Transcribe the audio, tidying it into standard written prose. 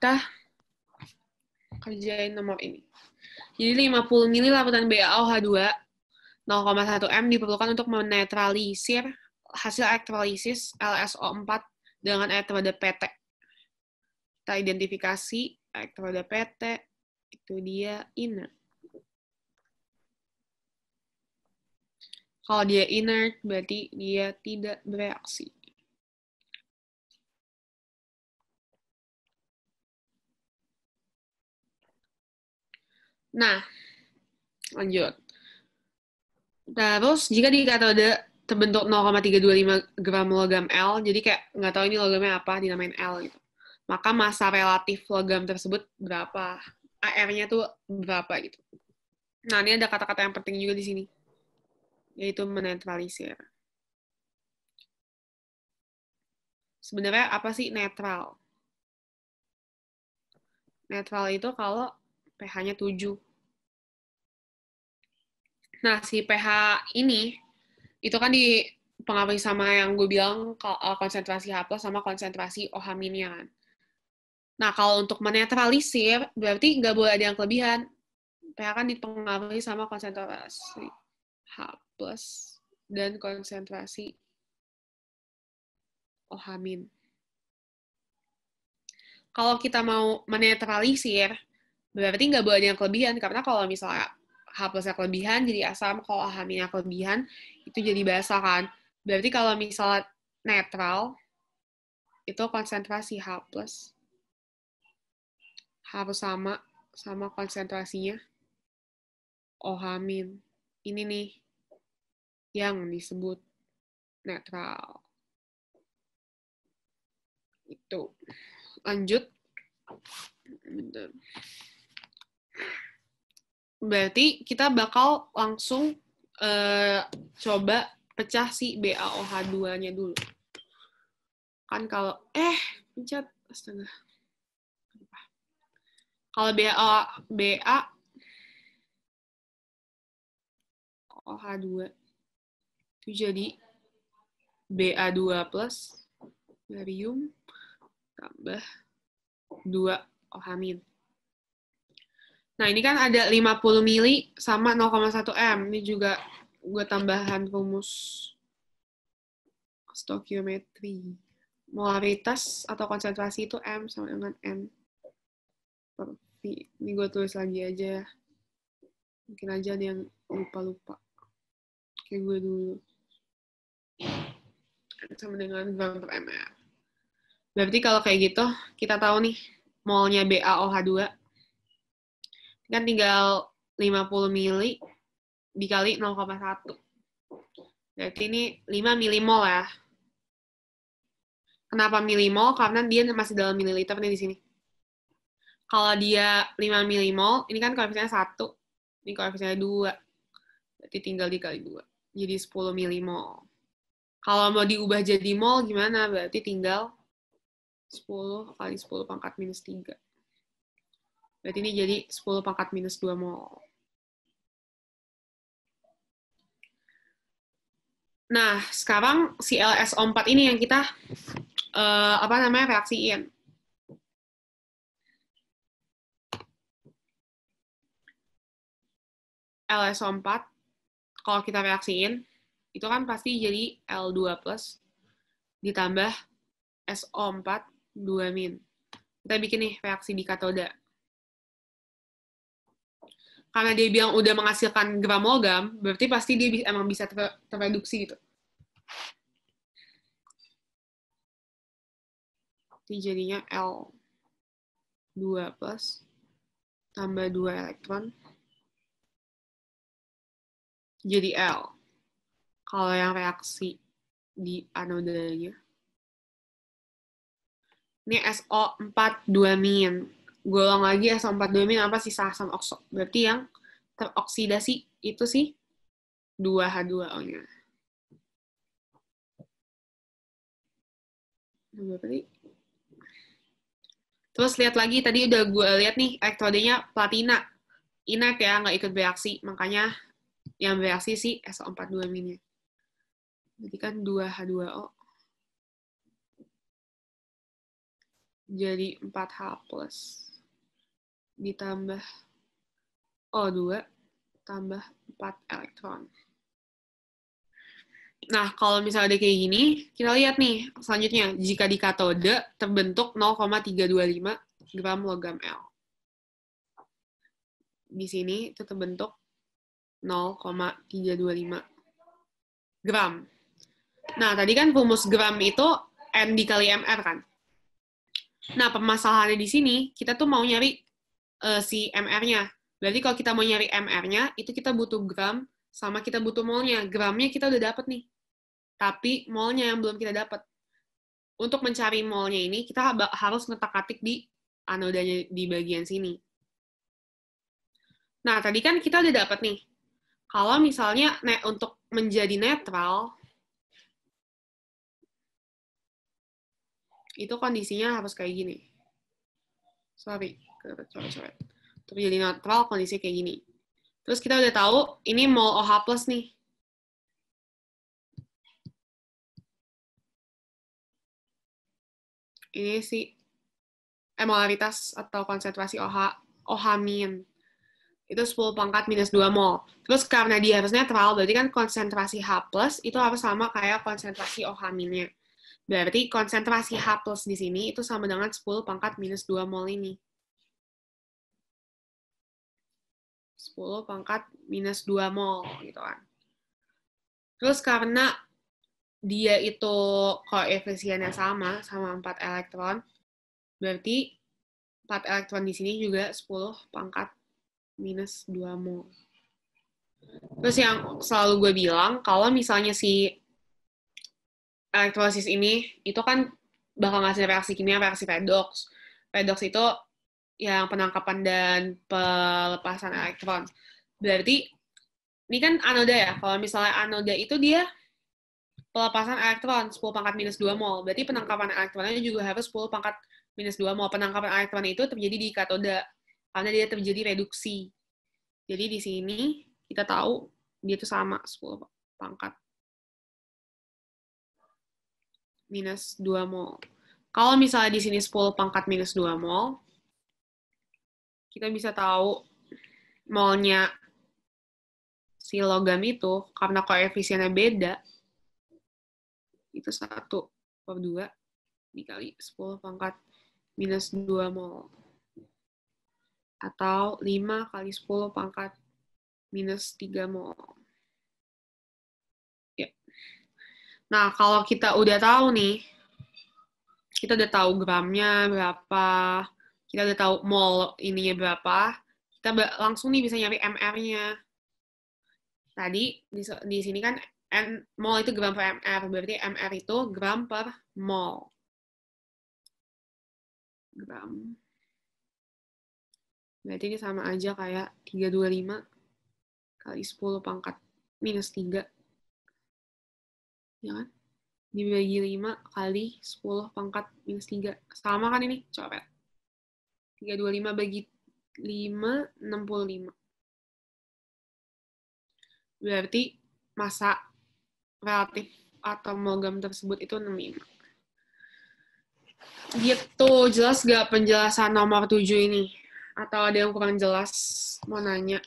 kita kerjain nomor ini. Jadi 50 mili larutan BaOH2 0,1 M diperlukan untuk menetralisir hasil elektrolisis LSO4 dengan elektroda PT. Kita identifikasi elektroda PT, itu dia inert. Kalau dia inert, berarti dia tidak bereaksi. Nah, lanjut. Terus, jika di katode terbentuk 0,325 gram logam L, jadi kayak nggak tahu ini logamnya apa, dinamain L gitu. Maka massa relatif logam tersebut berapa? AR-nya tuh berapa gitu. Nah, ini ada kata-kata yang penting juga di sini, yaitu menetralisir. Sebenarnya apa sih netral? Netral itu kalau pH-nya 7. Nah, si pH ini, itu kan dipengaruhi sama yang gue bilang konsentrasi H+ sama konsentrasi OH-nya kan. Nah, kalau untuk menetralisir, berarti nggak boleh ada yang kelebihan. pH kan dipengaruhi sama konsentrasi H+ dan konsentrasi OH-. Kalau kita mau menetralisir, berarti nggak boleh ada yang kelebihan, karena kalau misalnya H+-nya kelebihan jadi asam, kalau OH-nya kelebihan itu jadi basa kan. Berarti kalau misalnya netral, itu konsentrasi H+ harus sama konsentrasinya OH-. Ini nih yang disebut netral. Itu. Lanjut. Berarti kita bakal langsung coba pecah si BaOH2-nya dulu. Kan kalau pencet, astaga. Kalau BaOH2 itu jadi Ba2 plus barium tambah 2 OH-. Nah, ini kan ada 50 mili sama 0,1 M. Ini juga gue tambahan rumus stokiometri. Molaritas atau konsentrasi itu M sama dengan N per V. Ini gue tulis lagi aja. Mungkin aja ada yang lupa-lupa. Kayak gue dulu. Sama dengan gram per ml. Berarti kalau kayak gitu, kita tahu nih, molnya BaOH2 kan tinggal 50 mili dikali 0,1. Berarti ini 5 milimol ya. Kenapa milimol? Karena dia masih dalam mililiter nih di sini. Kalau dia 5 milimol, ini kan koefisiennya 1. Ini koefisiennya 2. Berarti tinggal dikali 2. Jadi 10 milimol. Kalau mau diubah jadi mol gimana? Berarti tinggal 10 kali 10 pangkat minus 3. Berarti ini jadi 10 pangkat minus 2 mol. Nah, sekarang si LSO4 ini yang kita reaksiin. LSO4 kalau kita reaksiin itu kan pasti jadi L2 plus ditambah SO4 2-. Kita bikin nih reaksi di katoda. Karena dia bilang udah menghasilkan gram logam, berarti pasti dia emang bisa terreduksi gitu. Jadi jadinya L2 plus tambah 2 elektron jadi L. Kalau yang reaksi di anodanya. Ini SO4 2-. Golong lagi SO4 2- apa sisa asam okso. Berarti yang teroksidasi itu sih 2H2O-nya. Berarti terus lihat lagi, tadi udah gue lihat nih, elektrodenya platina. Inert ya, nggak ikut bereaksi. Makanya yang bereaksi sih SO4 2-nya. Berarti kan 2H2O. jadi 4H plus ditambah O2 tambah 4 elektron. Nah, kalau misalnya udah kayak gini, kita lihat nih selanjutnya. Jika di katode terbentuk 0,325 gram logam L. Di sini itu terbentuk 0,325 gram. Nah, tadi kan rumus gram itu N dikali MR kan? Nah, permasalahannya di sini, kita tuh mau nyari si MR-nya. Berarti kalau kita mau nyari MR-nya, itu kita butuh gram, sama kita butuh molnya. Gramnya kita udah dapet nih. Tapi molnya yang belum kita dapet. Untuk mencari molnya ini, kita harus ngetak-atik di anodanya di bagian sini. Nah, tadi kan kita udah dapet nih. Kalau misalnya untuk menjadi netral, itu kondisinya harus kayak gini. Sorry. Untuk jadi netral, kondisi kayak gini. Terus kita udah tahu, ini mol OH plus nih. Ini sih molaritas atau konsentrasi OH min. Itu 10 pangkat minus 2 mol. Terus karena dia harus netral, berarti kan konsentrasi H plus itu harus sama kayak konsentrasi OH minnya. Berarti konsentrasi H plus di sini itu sama dengan 10 pangkat minus 2 mol ini. 10 pangkat minus 2 mol, gitu kan. Terus karena dia itu koefisiennya sama 4 elektron, berarti 4 elektron di sini juga 10 pangkat minus 2 mol. Terus yang selalu gue bilang, kalau misalnya si elektrolisis ini itu kan bakal ngasih reaksi kimia, reaksi redox. Redox itu yang penangkapan dan pelepasan elektron. Berarti ini kan anoda ya. Kalau misalnya anoda itu dia pelepasan elektron 10 pangkat minus 2 mol. Berarti penangkapan elektronnya juga harus 10 pangkat minus 2 mol. Penangkapan elektron itu terjadi di katoda karena dia terjadi reduksi. Jadi di sini kita tahu dia itu sama 10 pangkat minus 2 mol. Kalau misalnya di sini 10 pangkat minus 2 mol, kita bisa tahu molnya si logam itu, karena koefisiennya beda, itu 1/2 dikali 10 pangkat minus 2 mol. Atau 5 kali 10 pangkat minus 3 mol. Ya. Nah, kalau kita udah tahu nih, kita udah tahu gramnya berapa, kita udah tahu mol ininya berapa, kita langsung nih bisa nyari MR-nya. Tadi di sini kan mol itu gram per MR, berarti MR itu gram per mol. Gram. Berarti ini sama aja kayak 325 kali 10 pangkat minus 3. Ya kan? Dibagi 5 kali 10 pangkat minus 3. Sama kan ini? Coret. 325 bagi 5, 65. Berarti massa relatif atom logam tersebut itu 65. Gitu, jelas gak penjelasan nomor 7 ini? Atau ada yang kurang jelas? Mau nanya.